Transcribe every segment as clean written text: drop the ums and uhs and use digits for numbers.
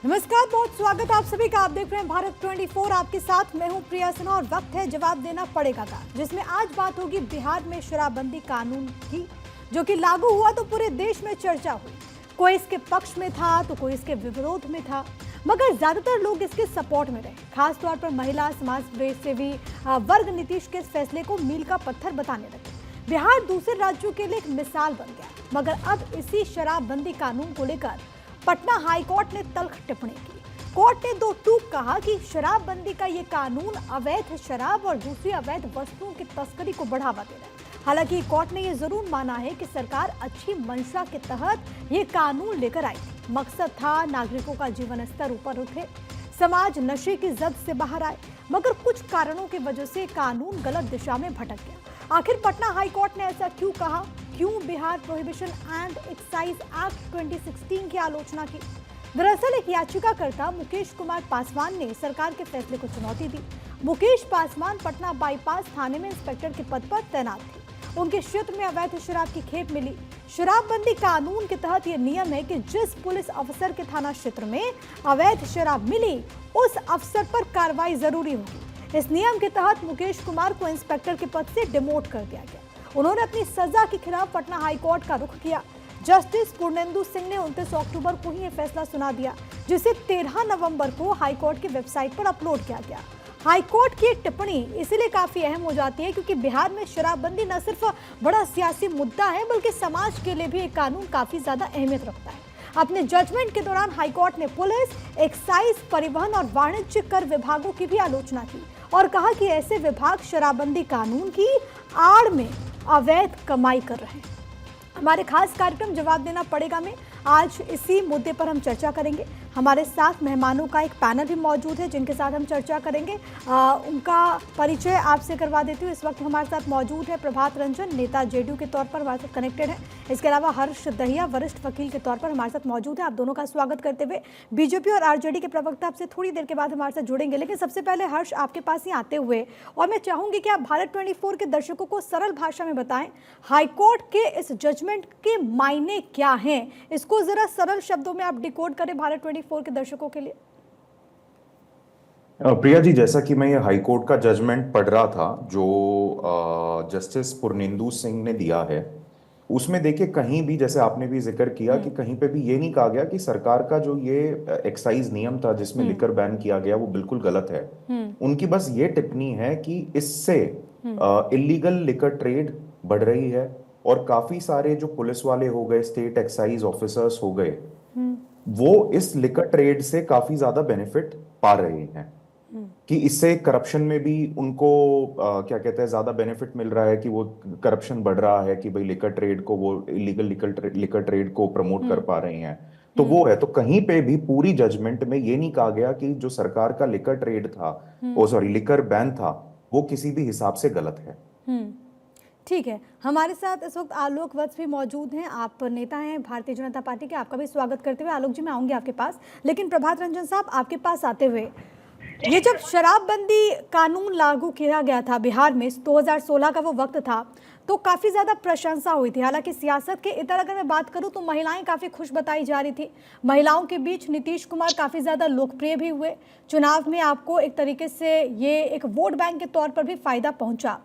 नमस्कार, बहुत स्वागत आप सभी का। आप देख रहे हैं भारत 24। आपके साथ मैं हूं प्रिया सिन्हा और वक्त है जवाब देना पड़ेगा का, जिसमें आज बात होगी बिहार में शराबबंदी कानून की, जो कि लागू हुआ तो पूरे देश में चर्चा हुई। कोई इसके पक्ष में था तो कोई इसके विरोध में था, मगर ज्यादातर लोग इसके सपोर्ट में रहे। खासतौर पर महिला समाज सेवी वर्ग नीतीश के इस फैसले को मील का पत्थर बताने लगे। बिहार दूसरे राज्यों के लिए एक मिसाल बन गया, मगर अब इसी शराबबंदी कानून को लेकर पटना हाईकोर्ट ने तल्ख टिप्पणी की। कोर्ट ने दो टूक कहा कि शराबबंदी का ये कानून अवैध शराब और दूसरी अवैध वस्तुओं की तस्करी को बढ़ावा दे रहा है। हालांकि कोर्ट ने ये जरूर माना है कि सरकार अच्छी मंशा के तहत ये कानून लेकर आई थी। मकसद था नागरिकों का जीवन स्तर ऊपर उठे, समाज नशे की जद से बाहर आए, मगर कुछ कारणों की वजह से कानून गलत दिशा में भटक गया। आखिर पटना हाईकोर्ट ने ऐसा क्यों कहा? क्यों Bihar prohibition and excise act 2016 की आलोचना की? दरअसल एक याचिकाकर्ता मुकेश कुमार पासवान ने सरकार के फैसले को चुनौती दी। मुकेश पासवान पटना बाईपास थाने में इंस्पेक्टर के पद पर तैनात थे। उनके क्षेत्र में अवैध शराब की खेप मिली। शराबबंदी कानून के तहत यह नियम है कि जिस पुलिस अफसर के थाना क्षेत्र में अवैध शराब मिली, उस अफसर पर कार्रवाई जरूरी होगी। इस नियम के तहत मुकेश कुमार को इंस्पेक्टर के पद से डिमोट कर दिया गया। उन्होंने अपनी सजा के खिलाफ पटना हाईकोर्ट का रुख किया। जस्टिस पूर्णेंदु सिंह ने 29 अक्टूबर को ही यह फैसला सुना दिया, जिसे 13 नवंबर को हाईकोर्ट की वेबसाइट पर अपलोड किया गया। हाईकोर्ट की टिप्पणी इसलिए काफी अहम हो जाती है क्योंकि बिहार में शराबबंदी न सिर्फ बड़ा सियासी मुद्दा है, बल्कि समाज के लिए भी एक कानून काफी ज्यादा अहमियत रखता है। अपने जजमेंट के दौरान हाईकोर्ट ने पुलिस, एक्साइज, परिवहन और वाणिज्य कर विभागों की भी आलोचना की और कहा कि ऐसे विभाग शराबबंदी कानून की आड़ में अवैध कमाई कर रहे हैं। हमारे खास कार्यक्रम जवाब देना पड़ेगा में आज इसी मुद्दे पर हम चर्चा करेंगे। हमारे साथ मेहमानों का एक पैनल भी मौजूद है जिनके साथ हम चर्चा करेंगे। उनका परिचय आपसे करवा देती हूँ। इस वक्त हमारे साथ मौजूद है प्रभात रंजन, नेता जेडीयू के तौर पर हमारे साथ कनेक्टेड है। इसके अलावा हर्ष दहिया, वरिष्ठ वकील के तौर पर हमारे साथ मौजूद है। आप दोनों का स्वागत करते हुए बीजेपी और आरजेडी के प्रवक्ता आपसे थोड़ी देर के बाद हमारे साथ जुड़ेंगे, लेकिन सबसे पहले हर्ष आपके पास ही आते हुए और मैं चाहूंगी कि आप भारत 24 के दर्शकों को सरल भाषा में बताएं, हाईकोर्ट के इस जजमेंट के मायने क्या हैं? इसको जरा सरल शब्दों में आप डिकोड करें भारत 24 के दर्शकों के लिए। प्रिया जी, जैसा कि मैं ये हाईकोर्ट का जजमेंट पढ़ रहा था जो जस्टिस पुर्नेंदु सिंह ने दिया है, उसमें देखिए कहीं भी, जैसे आपने भी जिक्र किया कि कहीं पे भी ये नहीं कहा गया कि सरकार का जो ये एक्साइज नियम था जिसमें लिकर बैन किया गया वो बिल्कुल गलत है। उनकी बस ये टिप्पणी है कि इससे इलीगल लिकर ट्रेड बढ़ रही है और काफी सारे जो पुलिस वाले हो गए, स्टेट एक्साइज ऑफिसर्स हो गए, वो इस लिकर ट्रेड से काफी ज्यादा बेनिफिट पा रहे हैं कि इससे करप्शन में भी उनको क्या कहते हैं, ज्यादा बेनिफिट मिल रहा है कि वो करप्शन बढ़ रहा है कि भाई लिकर ट्रेड को, वो इलीगल लिकर ट्रेड को प्रमोट कर पा रहे हैं। तो वो है, तो कहीं पे भी पूरी जजमेंट में ये नहीं कहा गया कि जो सरकार का लिकर ट्रेड था, ओ सॉरी लिकर बैन था, वो किसी भी हिसाब से गलत है। ठीक है, हमारे साथ इस वक्त आलोक वत्स भी मौजूद हैं। आप नेता हैं भारतीय जनता पार्टी के, आपका भी स्वागत करते हुए आलोक जी मैं आऊंगी आपके पास, लेकिन प्रभात रंजन साहब आपके पास आते हुए, ये जब शराबबंदी कानून लागू किया गया था बिहार में, 2016 का वो वक्त था, तो काफ़ी ज़्यादा प्रशंसा हुई थी। हालांकि सियासत के इधर अगर मैं बात करूं तो महिलाएं काफ़ी खुश बताई जा रही थी। महिलाओं के बीच नीतीश कुमार काफ़ी ज़्यादा लोकप्रिय भी हुए। चुनाव में आपको एक तरीके से ये एक वोट बैंक के तौर पर भी फायदा पहुंचा।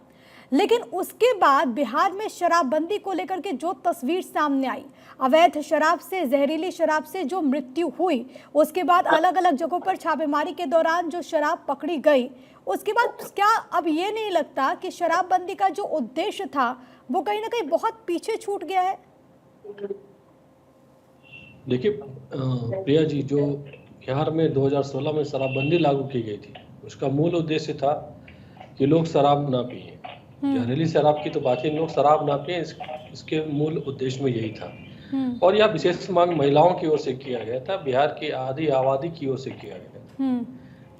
लेकिन उसके बाद बिहार में शराबबंदी को लेकर के जो तस्वीर सामने आई, अवैध शराब से, जहरीली शराब से जो मृत्यु हुई, उसके बाद अलग अलग जगहों पर छापेमारी के दौरान जो शराब पकड़ी गई, उसके बाद क्या अब ये नहीं लगता कि शराबबंदी का जो उद्देश्य था वो कहीं ना कहीं बहुत पीछे छूट गया है? देखिए प्रिया जी, जो बिहार में 2016 में शराबबंदी लागू की गई थी, उसका मूल उद्देश्य था कि लोग शराब ना पिए। जहरीली शराब की तो बात ही, लोग शराब ना पिए, इसके मूल उद्देश्य में यही था। और यह विशेष मांग महिलाओं की ओर से किया गया था, बिहार की आधी आबादी की ओर से किया गया था,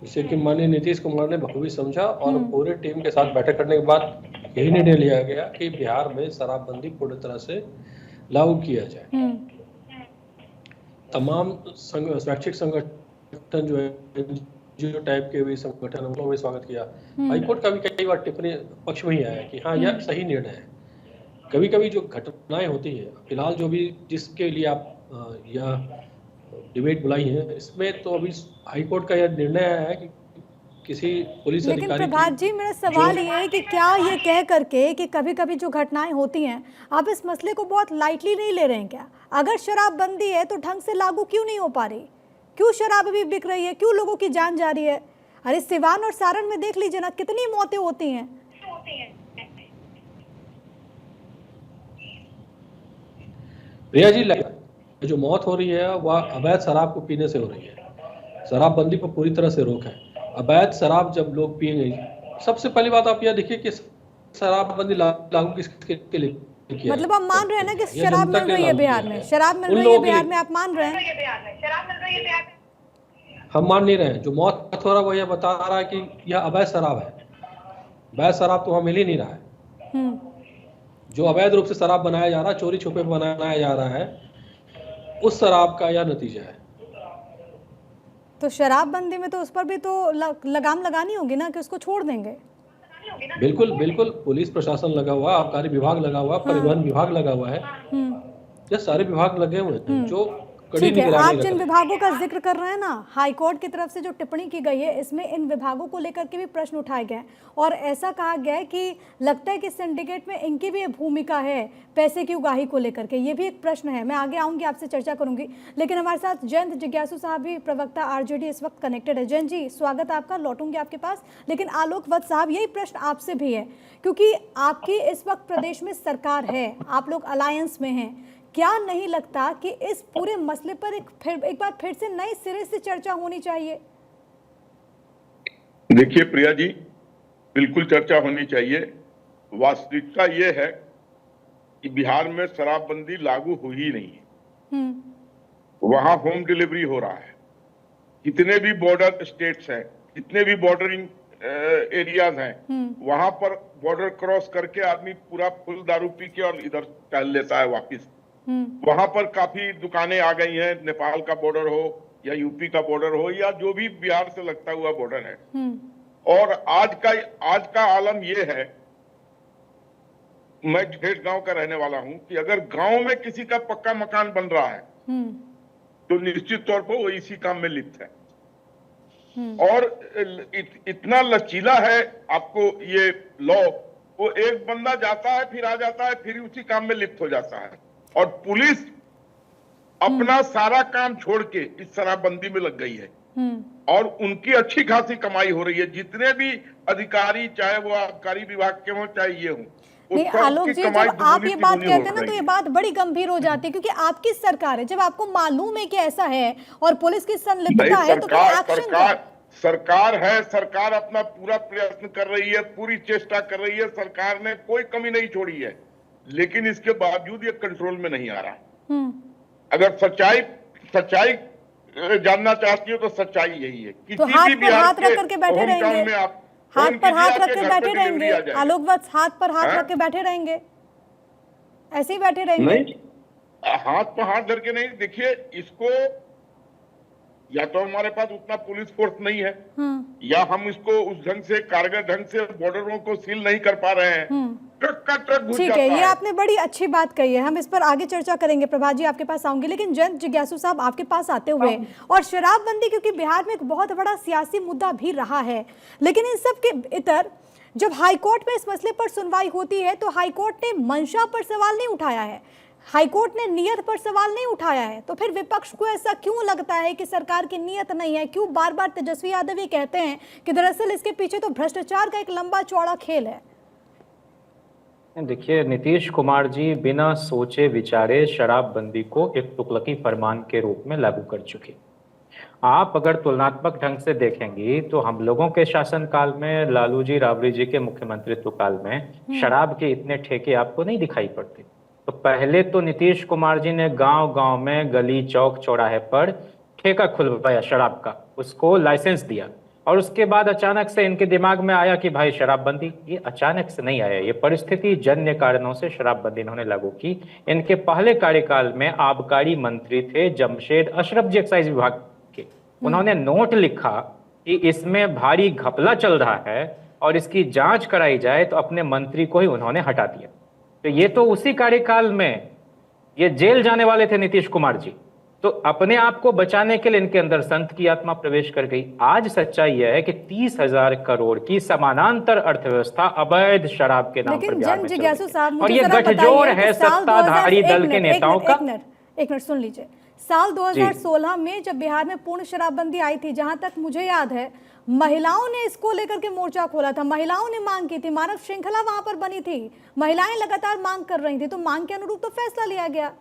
जिसे कि माननीय नीतीश कुमार ने बखूबी समझा और पूरे टीम के साथ बैठक करने के बाद यही निर्णय लिया गया कि बिहार में शराबबंदी पूरी तरह से लागू किया जाए। तमाम स्वैच्छिक संगठन जो है, जो टाइप के भी संगठन, उन्होंने भी स्वागत किया। हाईकोर्ट का भी कई बार टिप्पणी पक्ष में ही आया कि हाँ, यह सही निर्णय है। कभी कभी जो घटनाएं होती है, फिलहाल जो भी जिसके लिए आप यह डिबेट बुलाई है, इसमें तो अभी हाई कोर्ट का यह निर्णय आया है कि किसी पुलिस लेकिन अधिकारी प्रभात जी, मेरा सवाल ये है कि क्या ये कह करके कि कभी कभी जो घटनाएं होती हैं, आप इस मसले को बहुत लाइटली नहीं ले रहे हैं क्या? अगर शराबबंदी है तो ढंग से लागू क्यों नहीं हो पा रही? क्यों शराब अभी बिक रही है? क्यों लोगों की जान जा रही है? अरे सिवान और सारण में देख लीजिए ना, कितनी मौतें होती हैं। प्रिया जी, जो मौत हो रही है वह अवैध शराब को पीने से हो रही है। शराबबंदी पर पूरी तरह से रोक है। अवैध शराब जब लोग पिएंगे, सबसे पहली बात आप यह देखिए कि शराबबंदी लागू किसके लिए किया है? मतलब आप मान रहे हैं ना कि यह शराब जनता मिल के रही है लागू बिहार किया में? गया। शराब मिल उन रही है लोगों के बिहार लिए में, आप मान रहे हैं? हम मान नहीं रहे हैं। जो मौत हो रहा है वो यह बता रहा है कि यह अवैध शराब है। अवैध शराब तो वहां मिल ही नहीं रहा है। जो अवैध रूप से शराब बनाया जा रहा है, चोरी छुपे बनाया जा रहा है, उस शराब का यह नतीजा है। तो शराबबंदी में तो उस पर भी तो लगाम लगानी होगी ना कि उसको छोड़ देंगे? बिल्कुल बिल्कुल, पुलिस प्रशासन लगा हुआ, आबकारी विभाग लगा हुआ, परिवहन विभाग लगा हुआ है। ये सारे विभाग लगे हुए हैं जो कड़ी ठीक है। निगरानी आप रख जिन रहे हैं। विभागों का जिक्र कर रहे हैं ना, हाई कोर्ट की तरफ से जो टिप्पणी की गई है, इसमें इन विभागों को लेकर के भी प्रश्न उठाए गए और ऐसा कहा गया है कि लगता है कि सिंडिकेट में इनकी भी भूमिका है पैसे की उगाही को लेकर के। ये भी एक प्रश्न है। मैं आगे आऊंगी, आपसे चर्चा करूंगी, लेकिन हमारे साथ जयंत जिज्ञासु साहब भी, प्रवक्ता आरजेडी, इस वक्त कनेक्टेड है। जयंत जी, स्वागत आपका, लौटूंगी आपके पास। लेकिन आलोक वत्स साहब, यही प्रश्न आपसे भी है, क्योंकि आपकी इस वक्त प्रदेश में सरकार है, आप लोग अलायंस में हैं। क्या नहीं लगता कि इस पूरे मसले पर एक बार फिर से नए सिरे से चर्चा होनी चाहिए? देखिए प्रिया जी, बिल्कुल चर्चा होनी चाहिए। वास्तविकता ये है कि बिहार में शराबबंदी लागू हो ही नहीं है। वहां होम डिलीवरी हो रहा है। जितने भी बॉर्डर स्टेट्स हैं, जितने भी बॉर्डरिंग एरियाज हैं, वहां पर बॉर्डर क्रॉस करके आदमी पूरा फुल दारू पी के और इधर टहल लेता है वापिस। वहां पर काफी दुकानें आ गई हैं। नेपाल का बॉर्डर हो या यूपी का बॉर्डर हो या जो भी बिहार से लगता हुआ बॉर्डर है। और आज का आलम यह है, मैं जेठ गांव का रहने वाला हूं, कि अगर गांव में किसी का पक्का मकान बन रहा है तो निश्चित तौर पर वो इसी काम में लिप्त है। और इतना लचीला है आपको ये लॉ, वो एक बंदा जाता है फिर आ जाता है फिर उसी काम में लिप्त हो जाता है। और पुलिस अपना सारा काम छोड़ के इस शराबबंदी में लग गई है और उनकी अच्छी खासी कमाई हो रही है। जितने भी अधिकारी, चाहे वो आबकारी विभाग के हों चाहे ये हों, नहीं आलोक जी, जब आप ये बात कहते हैं ना तो ये बात बड़ी गंभीर हो जाती है, क्योंकि आपकी सरकार है। जब आपको मालूम है कि ऐसा है और पुलिस की संलिप्तता है तो क्या एक्शन सरकार है, सरकार अपना पूरा प्रयत्न कर रही है, पूरी चेष्टा कर रही है। सरकार ने कोई कमी नहीं छोड़ी है, लेकिन इसके बावजूद ये कंट्रोल में नहीं आ रहा। अगर सच्चाई जानना चाहती हो तो सच्चाई यही है। किसी तो हाथ भी पर बिहार हाथ रख करके बैठे रहेंगे, में आप हाथ पर हाथ रख के बैठे रहेंगे? आलोक वत्स, हाथ पर हाथ रख के बैठे रहेंगे? ऐसे ही बैठे रहेंगे? नहीं, हाथ पर हाथ धर के नहीं। देखिए, इसको या तो हमारे पास उतना पुलिस फोर्स नहीं है, या हम इसको उस ढंग से, कारगर ढंग से बॉर्डरों को सील नहीं कर पा रहे हैं। ट्रक का ट्रक घुस ठीक जाता है, ये आपने बड़ी अच्छी बात कही है, हम इस पर आगे चर्चा करेंगे। प्रभात जी, आपके पास आऊंगी, लेकिन जयंत जिज्ञासु साहब आपके पास आते हुए, और शराबबंदी क्योंकि बिहार में एक बहुत बड़ा सियासी मुद्दा भी रहा है, लेकिन इन सब के इतर जब हाईकोर्ट में इस मसले पर सुनवाई होती है तो हाईकोर्ट ने मंशा पर सवाल नहीं उठाया है, हाईकोर्ट ने नियत पर सवाल नहीं उठाया है। तो फिर विपक्ष को ऐसा क्यों लगता है कि सरकार की नियत नहीं है? क्यों बार बार तेजस्वी यादव ये कहते हैं कि दरअसल इसके पीछे तो भ्रष्टाचार का एक लंबा चौड़ा खेल है? देखिए, नीतीश कुमार जी बिना सोचे विचारे शराबबंदी को एक तुगलकी फरमान के रूप में लागू कर चुके। आप अगर तुलनात्मक ढंग से देखेंगी तो हम लोगों के शासनकाल में, लालू जी राबड़ी जी के मुख्यमंत्रित्व काल में शराब के इतने ठेके आपको नहीं दिखाई पड़ते। तो पहले तो नीतीश कुमार जी ने गांव-गांव में, गली चौक चौराहे पर ठेका खुलवाया शराब का, उसको लाइसेंस दिया, और उसके बाद अचानक से इनके दिमाग में आया कि भाई शराबबंदी। ये अचानक से नहीं आया, ये परिस्थिति जन्य कारणों से शराबबंदी इन्होंने लागू की। इनके पहले कार्यकाल में आबकारी मंत्री थे जमशेद अशरफ जी, एक्साइज विभाग के। उन्होंने नोट लिखा कि इसमें भारी घपला चल रहा है और इसकी जांच कराई जाए, तो अपने मंत्री को ही उन्होंने हटा दिया। तो ये तो उसी कार्यकाल में ये जेल जाने वाले थे नीतीश कुमार जी, तो अपने आप को बचाने के लिए इनके अंदर संत की आत्मा प्रवेश कर गई। आज सच्चाई यह है कि 30,000 करोड़ की समानांतर अर्थव्यवस्था अवैध शराब के नाम पर लेकिन बिहार जन में चल जिज्ञासु रही है। साहब और मुझे ये जरा गठजोड़ बताइए है कि साल सत्ताधारी 2000 दल के नेताओं का। एक मिनट सुन लीजिए। साल 2016 में जब बिहार में पूर्ण शराबबंदी आई थी, जहां तक मुझे याद है, महिलाओं ने इसको लेकर के मोर्चा खोला था, महिलाओं ने मांग की थी, मानव श्रृंखला वहां पर बनी थी, महिलाएं लगातार मांग कर रही थी, तो मांग के अनुरूप तो फैसला लिया गया।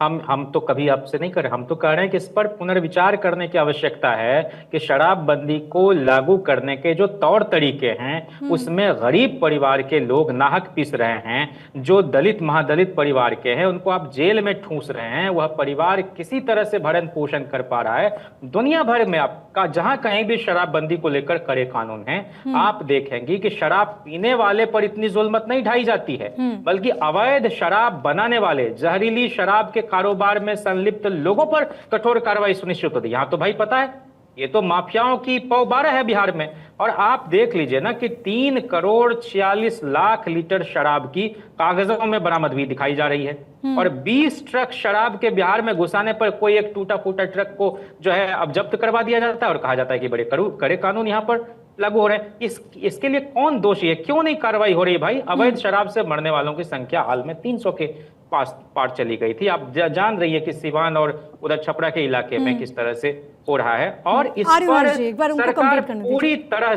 हम तो कभी आपसे नहीं कर रहे, हम तो कह रहे हैं कि इस पर पुनर्विचार करने की आवश्यकता है कि शराबबंदी को लागू करने के जो तौर तरीके हैं उसमें गरीब परिवार के लोग नाहक पिस रहे हैं। जो दलित महादलित परिवार के हैं उनको आप जेल में ठूंस रहे हैं, वह परिवार किसी तरह से भरण पोषण कर पा रहा है। दुनिया भर में आपका जहां कहीं भी शराबबंदी को लेकर कड़े कानून हैं, आप देखेंगे कि शराब पीने वाले पर इतनी जुल्मत नहीं ढाई जाती है, बल्कि अवैध शराब बनाने वाले, जहरीली शराब के कारोबार में संलिप्त लोगों पर कठोर कार्रवाई सुनिश्चित होती है। यहां तो भाई पता है, ये तो माफियाओं की पौबारा है बिहार में। और आप देख लीजिए ना कि 3 करोड़ 46 लाख लीटर शराब की कागजों में बरामद हुई दिखाई जा रही है। और 20 ट्रक शराब के बिहार में घुसाने पर कोई एक टूटा फूटा ट्रक को जो है अब जब्त करवा दिया जाता है और कहा जाता है कि बड़े कड़े कानून यहां पर लागू हो रहे हैं। इसके लिए कौन दोषी है? क्यों नहीं कार्रवाई हो रही भाई? अवैध शराब से मरने वालों की संख्या हाल में 300 के पास पार चली गई थी। आप जान रही है कि सिवान और उधर छपरा के इलाके में किस तरह से हो रहा है। और इस पर सरकार पूरी तरह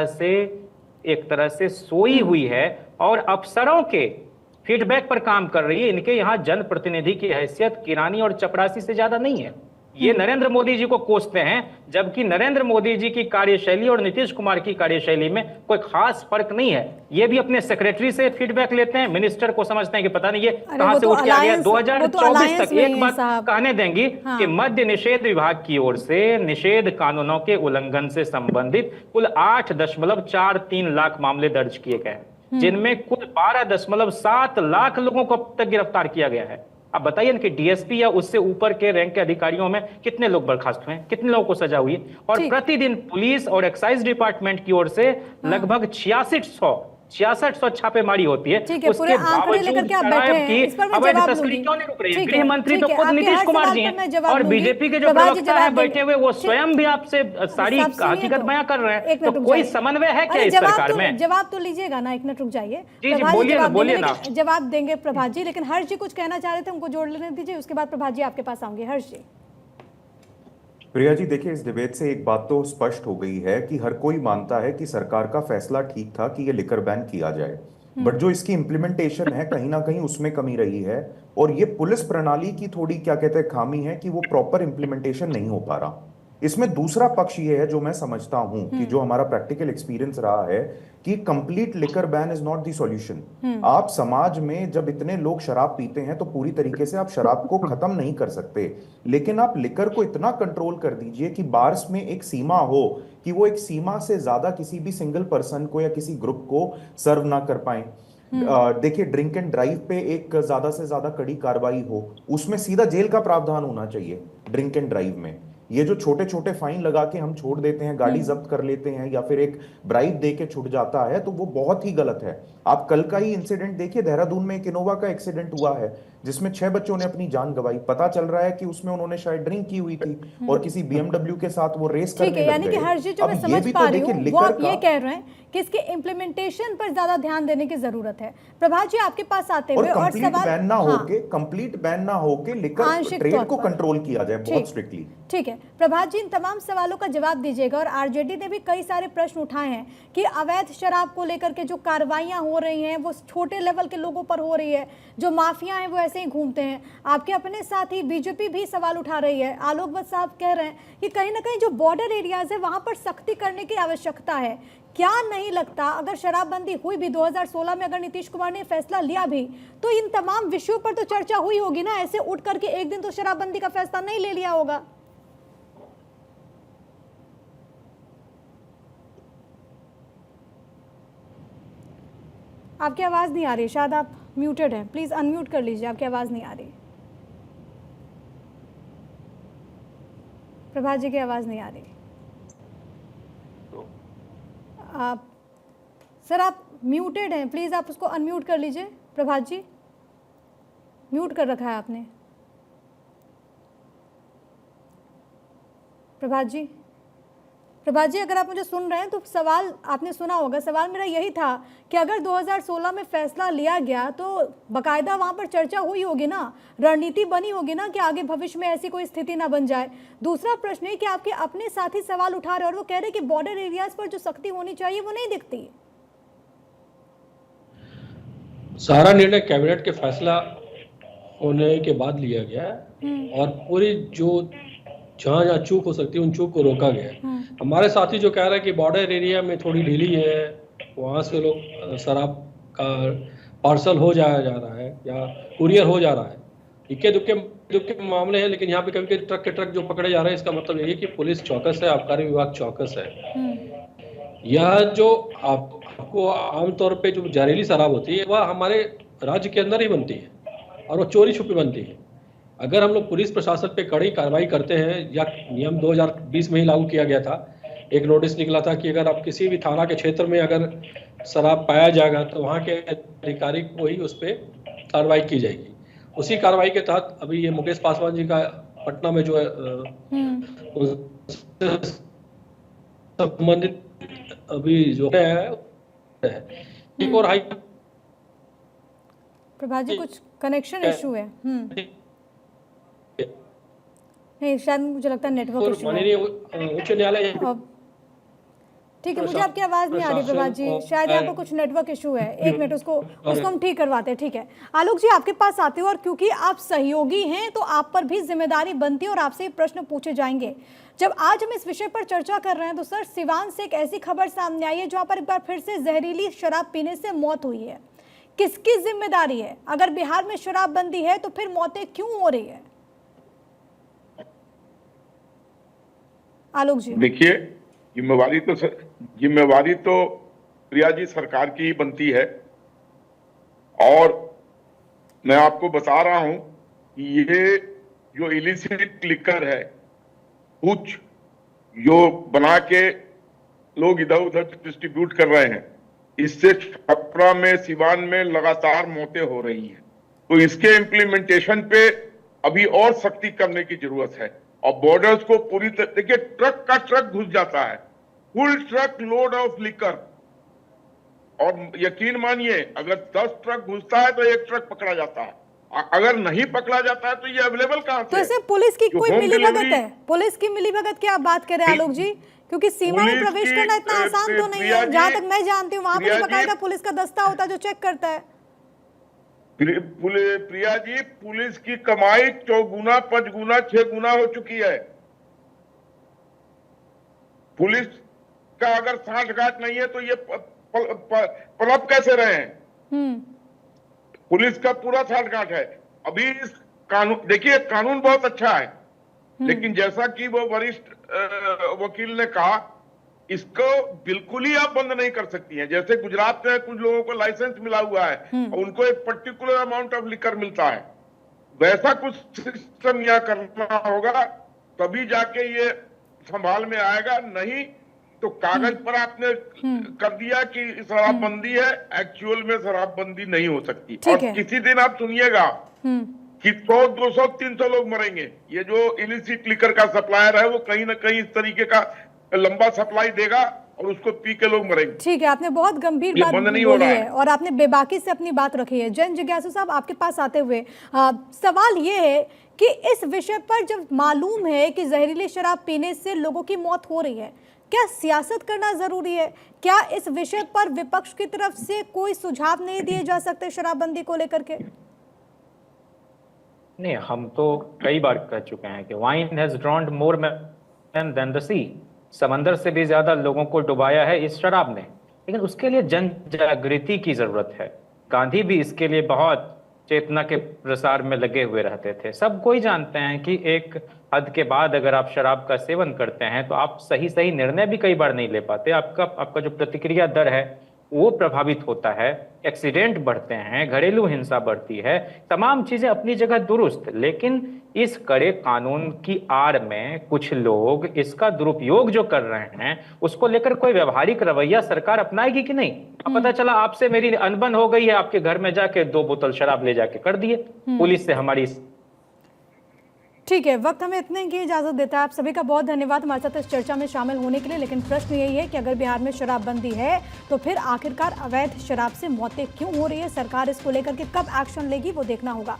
से एक तरह से सोई हुई है और अफसरों के फीडबैक पर काम कर रही है। इनके यहाँ जनप्रतिनिधि की हैसियत किरानी और चपरासी से ज्यादा नहीं है। ये नरेंद्र मोदी जी को कोसते हैं, जबकि नरेंद्र मोदी जी की कार्यशैली और नीतीश कुमार की कार्यशैली में कोई खास फर्क नहीं है। ये भी अपने सेक्रेटरी से फीडबैक लेते हैं, मिनिस्टर को समझते हैं कि पता नहीं ये कहां से उठ के आ गया। 2024 तक एक बात कहने देंगी कि मद्य निषेध विभाग की ओर से निषेध कानूनों के उल्लंघन से संबंधित कुल 8.43 लाख मामले दर्ज किए गए हैं, जिनमें कुल 12.7 लाख लोगों को अब तक गिरफ्तार किया गया है। अब बताइए कि डीएसपी या उससे ऊपर के रैंक के अधिकारियों में कितने लोग बर्खास्त हुए, कितने लोगों को सजा हुई है। और प्रतिदिन पुलिस और एक्साइज डिपार्टमेंट की ओर से लगभग 6600 छापेमारी होती है। उसके बावजूद शराब की अवैध तस्करी क्यों नहीं रुक रही है? गृह मंत्री तो खुद नीतीश कुमार जी हैं और बीजेपी के जो प्रवक्ता है बैठे हुए वो स्वयं भी आपसे सारी हकीकत बयां कर रहे हैं। तो कोई समन्वय है क्या इस सरकार में? जवाब तो लीजिएगा ना, एक मिनट रुक जाइए। जी बोलिए ना। जवाब देंगे प्रभात जी, लेकिन हर्ष जी कुछ कहना चाह रहे थे, उनको जोड़ लेने दीजिए, उसके बाद प्रभात जी आपके पास आऊंगे। हर्ष जी। प्रिया जी देखिए, इस डिबेट से एक बात तो स्पष्ट हो गई है कि हर कोई मानता है कि सरकार का फैसला ठीक था कि ये लिकर बैन किया जाए, बट जो इसकी इम्प्लीमेंटेशन है कहीं ना कहीं उसमें कमी रही है। और ये पुलिस प्रणाली की थोड़ी क्या कहते हैं खामी है कि वो प्रॉपर इम्प्लीमेंटेशन नहीं हो पा रहा। इसमें दूसरा पक्ष ये है जो मैं समझता हूं कि जो हमारा प्रैक्टिकल एक्सपीरियंस रहा है कि complete liquor ban is not the solution. आप समाज में जब इतने लोग शराब पीते हैं तो पूरी तरीके से आप शराब को खत्म नहीं कर सकते, लेकिन आप लिकर को इतना कंट्रोल कर दीजिए कि बार्स में एक सीमा हो कि वो एक सीमा से ज्यादा किसी भी सिंगल पर्सन को या किसी ग्रुप को सर्व ना कर पाए। देखिए, ड्रिंक एंड ड्राइव पे एक ज्यादा से ज्यादा कड़ी कार्रवाई हो, उसमें सीधा जेल का प्रावधान होना चाहिए। ड्रिंक एंड ड्राइव में ये जो छोटे छोटे फाइन लगा के हम छोड़ देते हैं, गाड़ी जब्त कर लेते हैं या फिर एक ब्राइब दे के छूट जाता है, तो वो बहुत ही गलत है। आप कल का ही इंसिडेंट देखिए, देहरादून में एक इनोवा का एक्सीडेंट हुआ है जिसमें 6 बच्चों ने अपनी जान गंवाई। पता चल रहा है कि उसमें उन्होंने शायद ड्रिंक की हुई थी और किसी बीएमडब्ल्यू के साथ वो रेस करने लग गए। यानी कि हर चीज जो मैं समझ पा रही हूं वो आप ये कह रहे हैं कि इसके इम्प्लीमेंटेशन पर ज्यादा ध्यान देने की जरूरत है। प्रभात जी आपके पास आते हुए और सवाल कंप्लीट बैन ना होके लिकर ट्रेड को कंट्रोल किया जाए बहुत स्ट्रिक्टली। ठीक है प्रभात जी, इन तमाम सवालों का जवाब दीजिएगा। और आरजेडी ने भी कई सारे प्रश्न उठाए हैं कि अवैध शराब को लेकर के जो कार्रवाइयां हो रही हैं वो छोटे लेवल के लोगों पर हो रही है, जो माफिया हैं वो ऐसे ही घूमते हैं। आपके अपने साथ ही बीजेपी भी सवाल उठा रही है। आलोक वत्स साहब कह रहे हैं कि कहीं ना कहीं जो बॉर्डर एरियाज है वहां पर सख्ती करने की आवश्यकता है। क्या नहीं लगता अगर शराबबंदी हुई भी 2016 में, अगर नीतीश कुमार ने फैसला लिया भी, तो इन तमाम विषयों पर तो चर्चा हुई होगी ना? ऐसे उठ करके एक दिन तो शराबबंदी का फैसला नहीं ले लिया होगा। आपकी आवाज नहीं आ रही, शायद आप म्यूटेड हैं, प्लीज अनम्यूट कर लीजिए, आपकी आवाज नहीं आ रही। प्रभात जी की आवाज नहीं आ रही। सर आप म्यूटेड हैं, प्लीज आप उसको अनम्यूट कर लीजिए। प्रभात जी म्यूट कर रखा है आपने। प्रभात जी, अगर आप मुझे सुन रहे हैं तो सवाल आपने सुना होगा। सवाल मेरा यही था कि अगर 2016 में फैसला लिया गया तो बकायदा वहां पर चर्चा हुई होगी ना, रणनीति बनी होगी ना कि आगे भविष्य में ऐसी कोई स्थिति ना बन जाए। दूसरा प्रश्न है कि आपके अपने साथी सवाल उठा रहे हैं और वो कह रहे हैं कि बॉर्डर एरियाज पर जो सख्ती होनी चाहिए वो नहीं दिखती। सारा निर्णय कैबिनेट के फैसला होने के बाद लिया गया है और पूरी जो जहाँ जहाँ चूक हो सकती है उन चूक को रोका गया है। हमारे साथी जो कह रहे हैं कि बॉर्डर एरिया में थोड़ी ढीली है, वहाँ से लोग शराब का पार्सल हो जा रहा है या कुरियर हो जा रहा है, इक्के दुक्के मामले हैं, लेकिन यहाँ पे कभी कभी ट्रक के ट्रक जो पकड़े जा रहे हैं, इसका मतलब यही है कि पुलिस चौकस है, आबकारी विभाग चौकस है। यह जो आपको आमतौर पे जो जहरीली शराब होती है वह हमारे राज्य के अंदर ही बनती है और वो चोरी छुपी बनती है। अगर हम लोग पुलिस प्रशासन पे कड़ी कार्रवाई करते हैं, या नियम 2020 में ही लागू किया गया था, एक नोटिस निकला था कि अगर आप किसी भी थाना के क्षेत्र में अगर शराब पाया जाएगा तो वहाँ के अधिकारी को ही उस पर कार्रवाई की जाएगी। उसी कार्रवाई के तहत अभी ये मुकेश पासवान जी का पटना में जो है संबंधित अभी जो है एक और हाई। प्रभात जी, कुछ कनेक्शन इशू है। नहीं, शायद मुझे लगता है नेटवर्क इशू है। उच्च न्यायालय ठीक है, मुझे आपकी आवाज नहीं आ रही प्रभात जी, शायद यहाँ पर कुछ नेटवर्क इशू है। एक मिनट, उसको हम ठीक करवाते हैं। ठीक है आलोक जी, आपके पास आते हो और क्योंकि आप सहयोगी हैं तो आप पर भी जिम्मेदारी बनती है और आपसे प्रश्न पूछे जाएंगे। जब आज हम इस विषय पर चर्चा कर रहे हैं तो सर, सिवान से एक ऐसी खबर सामने आई है जहाँ पर एक बार फिर से जहरीली शराब पीने से मौत हुई है। किसकी जिम्मेदारी है? अगर बिहार में शराबबंदी है तो फिर मौतें क्यों हो रही है? आलोक जी, देखिए, जिम्मेवारी तो प्रिया जी सरकार की ही बनती है। और मैं आपको बता रहा हूं कि ये जो इलिसिट लिकर है, कुछ जो बना के लोग इधर उधर डिस्ट्रीब्यूट कर रहे हैं, इससे छपरा में, सिवान में लगातार मौतें हो रही हैं। तो इसके इम्प्लीमेंटेशन पे अभी और सख्ती करने की जरूरत है। और बॉर्डर्स को पूरी तरह, देखिए ट्रक का ट्रक घुस जाता है, full truck load of liquor, और यकीन मानिए अगर 10 ट्रक घुसता है तो एक ट्रक पकड़ा जाता है। अगर नहीं पकड़ा जाता है तो ये अवेलेबल कहां से? तो ऐसे पुलिस की कोई मिलीभगत है? पुलिस की मिलीभगत की आप बात कर रहे हैं आलोक जी? क्योंकि सीमा में प्रवेश करना इतना आसान तो नहीं है। जहां तक मैं जानती हूँ वहां पर बकायदा पुलिस का दस्ता होता है जो चेक करता है। प्रिया जी, पुलिस की कमाई 4 गुना, 5 गुना, 6 गुना हो चुकी है। पुलिस का अगर सांठगांठ नहीं है तो ये पलप कैसे रहे हैं? पुलिस का पूरा सांठगांठ है। अभी इस कानून, देखिए कानून बहुत अच्छा है, लेकिन जैसा कि वो वरिष्ठ वकील ने कहा, इसको बिल्कुल ही आप बंद नहीं कर सकती हैं। जैसे गुजरात में कुछ लोगों को लाइसेंस मिला हुआ है और उनको एक पर्टिकुलर अमाउंट ऑफ लिकर मिलता है, वैसा कुछ सिस्टम यह करना होगा, तभी जाके ये संभाल में आएगा। नहीं तो कागज पर आपने कर दिया कि शराबबंदी है, एक्चुअल में शराबबंदी नहीं हो सकती। और किसी दिन आप सुनिएगा कि 100, 200, 300 लोग मरेंगे। ये जो इलिसिट लिकर का सप्लायर है वो कहीं ना कहीं इस तरीके का लंबा सप्लाई देगा और उसको पी के लोग मरेंगे। ठीक है, आपने बहुत गंभीर बात बोली है और आपने बेबाकी से अपनी बात रखी है। जैन जिज्ञासु साहब, आपके पास आते हुए सवाल ये है कि इस विषय पर जब मालूम है कि जहरीली शराब पीने से लोगों की मौत हो रही है, क्या सियासत करना जरूरी है? क्या इस विषय पर विपक्ष की तरफ से कोई सुझाव नहीं दिए जा सकते शराबबंदी को लेकर के? नहीं, हम तो कई बार कह चुके हैं कि wine has drowned more man than the sea. समंदर से भी ज्यादा लोगों को डुबाया है इस शराब ने, लेकिन उसके लिए जन जागृति की जरूरत है। गांधी भी इसके लिए बहुत चेतना के प्रसार में लगे हुए रहते थे। सब कोई जानते हैं कि एक हद के बाद अगर आप शराब का सेवन करते हैं तो आप सही निर्णय भी कई बार नहीं ले पाते। आपका जो प्रतिक्रिया दर है वो प्रभावित होता है, एक्सीडेंट बढ़ते हैं, घरेलू हिंसा बढ़ती है, तमाम चीजें अपनी जगह दुरुस्त। लेकिन इस कड़े कानून की आड़ में कुछ लोग इसका दुरुपयोग जो कर रहे हैं, उसको लेकर कोई व्यवहारिक रवैया सरकार अपनाएगी कि नहीं? पता चला आपसे मेरी अनबन हो गई है, आपके घर में जाके 2 बोतल शराब ले जाके कर दिए, पुलिस से हमारी ठीक है, वक्त हमें इतने की इजाजत देता है। आप सभी का बहुत धन्यवाद हमारे साथ इस चर्चा में शामिल होने के लिए। लेकिन प्रश्न यही है कि अगर बिहार में शराबबंदी है तो फिर आखिरकार अवैध शराब से मौतें क्यों हो रही है? सरकार इसको लेकर के कब एक्शन लेगी वो देखना होगा।